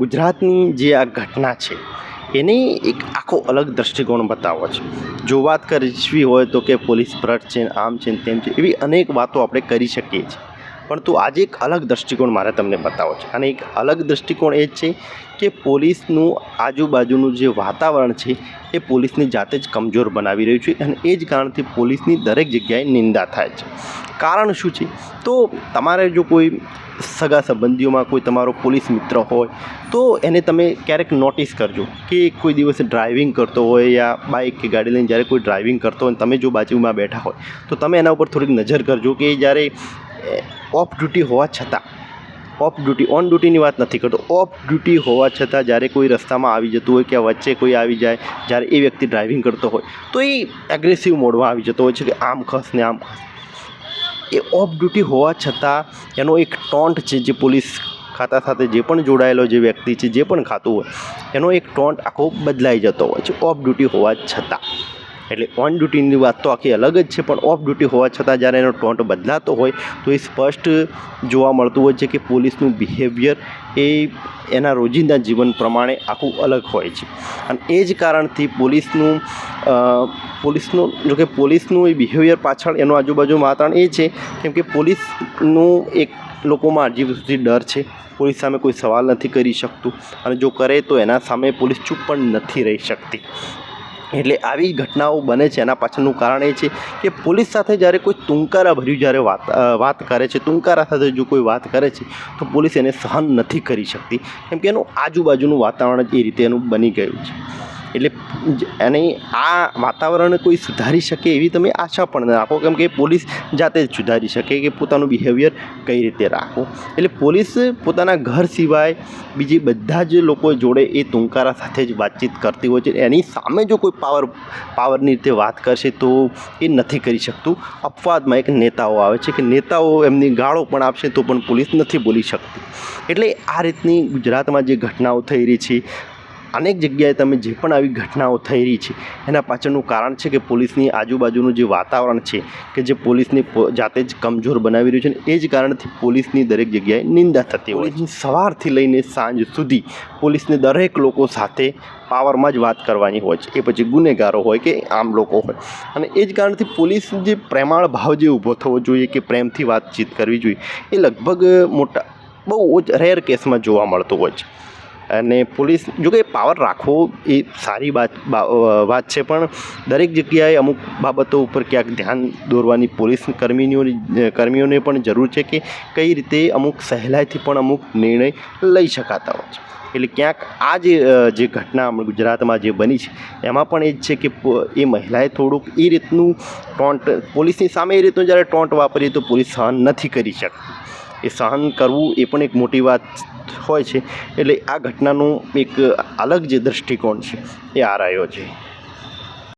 ગુજરાતની જે આ ઘટના છે એની એક આખો અલગ દૃષ્ટિકોણ બતાવો છે. જો વાત કરવી હોય તો કે પોલીસ ભ્રષ્ટ છે, આમ છે તેમ છે, એવી અનેક વાતો આપણે કરી શકીએ છીએ. પરંતુ આજે એક અલગ દૃષ્ટિકોણ મારે તમને બતાવો છે અને એક અલગ દૃષ્ટિકોણ એ જ છે કે પોલીસનું આજુબાજુનું જે વાતાવરણ છે એ પોલીસની જાતે જ કમજોર બનાવી રહ્યું છે અને એ જ કારણથી પોલીસની દરેક જગ્યાએ નિંદા થાય છે. કારણ શું છે? તો તમારે જો કોઈ સગા સંબંધીઓમાં કોઈ તમારો પોલીસ મિત્ર હોય તો એને તમે ક્યારેક નોટિસ કરજો કે કોઈ દિવસે ડ્રાઇવિંગ કરતો હોય યા બાઇક કે ગાડી લઈને જ્યારે કોઈ ડ્રાઇવિંગ કરતો હોય અને તમે જો બાજુમાં બેઠા હોય તો તમે એના ઉપર થોડીક નજર કરજો કે જ્યારે ઓફ ડ્યુટી હોવા છતાં, ઓફ ડ્યુટી ઓન ડ્યુટીની વાત નથી કરતો, ઓફ ડ્યુટી હોવા છતાં જ્યારે કોઈ રસ્તામાં આવી જતું હોય કે વચ્ચે કોઈ આવી જાય, જ્યારે એ વ્યક્તિ ડ્રાઇવિંગ કરતો હોય તો એ એગ્રેસિવ મોડમાં આવી જતો હોય છે કે આમ ખસ ને આમ ખસ. એ ઓફ ડ્યુટી હોવા છતાં એનો એક ટોન્ટ છે, જે પોલીસ ખાતા સાથે જે પણ જોડાયેલો જે વ્યક્તિ છે, જે પણ ખાતું હોય એનો એક ટોન્ટ આખો બદલાઈ જતો હોય છે ઓફ ડ્યુટી હોવા છતાં. એટલે ઓન ડ્યુટીની વાત તો આખી અલગ જ છે, પણ ઓફ ડ્યુટી હોવા છતાં જ્યારે એનો ટોન્ટ બદલાતો હોય તો એ સ્પષ્ટ જોવા મળતું હોય છે કે પોલીસનું બિહેવિયર એ એના રોજિંદા જીવન પ્રમાણે આખું અલગ હોય છે. અને એ જ કારણથી જોકે પોલીસનું એ બિહેવિયર પાછળ એનું આજુબાજુનું વાતાવરણ એ છે કેમ કે પોલીસનું એક લોકોમાં હજી સુધી ડર છે. પોલીસ સામે કોઈ સવાલ નથી કરી શકતું અને જો કરે તો એના સામે પોલીસ ચૂપ પણ નથી રહી શકતી. એટલે આવી ઘટનાઓ બને છે. એના પાછળનું કારણ એ છે કે પોલીસ સાથે જ્યારે કોઈ તુંકારા ભર્યું જ્યારે વાત કરે છે, તુંકારા સાથે જો કોઈ વાત કરે છે તો પોલીસ એને સહન નથી કરી શકતી કેમ કે એનું આજુબાજુનું વાતાવરણ જ એ રીતે એનું બની ગયું છે. એટલે એને આ વાતાવરણ કોઈ સુધારી શકે એવી તમે આશા પણ ન રાખો કેમ કે પોલીસ જાતે જ સુધારી શકે કે પોતાનું બિહેવિયર કઈ રીતે રાખવું. એટલે પોલીસ પોતાના ઘર સિવાય બીજી બધા જ લોકો જોડે એ તુંકારા સાથે જ વાતચીત કરતી હોય છે. એની સામે જો કોઈ પાવરની રીતે વાત કરશે તો એ નથી કરી શકતું. અપવાદમાં એક નેતાઓ આવે છે કે નેતાઓ એમની ગાળો પણ આપશે તો પણ પોલીસ નથી બોલી શકતી. એટલે આ રીતની ગુજરાતમાં જે ઘટનાઓ થઈ રહી છે, અનેક જગ્યાએ તમે જે પણ આવી ઘટનાઓ થઈ રહી છે એના પાછળનું કારણ છે કે પોલીસની આજુબાજુનું જે વાતાવરણ છે કે જે પોલીસની જાતે જ કમજોર બનાવી રહ્યું છે. એ જ કારણથી પોલીસની દરેક જગ્યાએ નિંદા થતી હોય છે. સવારથી લઈને સાંજ સુધી પોલીસને દરેક લોકો સાથે પાવરમાં જ વાત કરવાની હોય છે, એ પછી ગુનેગારો હોય કે આમ લોકો હોય. અને એ જ કારણથી પોલીસ જે પ્રેમાળ ભાવ જે ઊભો થવો જોઈએ કે પ્રેમથી વાતચીત કરવી જોઈએ એ લગભગ બહુ રેર કેસમાં જોવા મળતું હોય છે. અને પોલીસ જોકે પાવર રાખવો એ સારી વાત છે, પણ દરેક જગ્યાએ અમુક બાબતો ઉપર ક્યાંક ધ્યાન દોરવાની પોલીસ કર્મીઓને પણ જરૂર છે કે કઈ રીતે અમુક સહેલાઈથી પણ અમુક નિર્ણય લઈ શકાતા હોય છે. એટલે ક્યાંક આ જે ઘટના ગુજરાતમાં જે બની છે એમાં પણ એ જ છે કે એ મહિલાએ થોડુંક એ રીતનું ટોન્ટ પોલીસની સામે એ રીતનું જ્યારે ટોન્ટ વાપરીએ તો પોલીસ સહન નથી કરી શકતી. એ સહન કરવું એ પણ એક મોટી વાત હોય છે. એટલે આ ઘટનાનું એક અલગ જે દૃષ્ટિકોણ છે એ આ રહ્યો છે.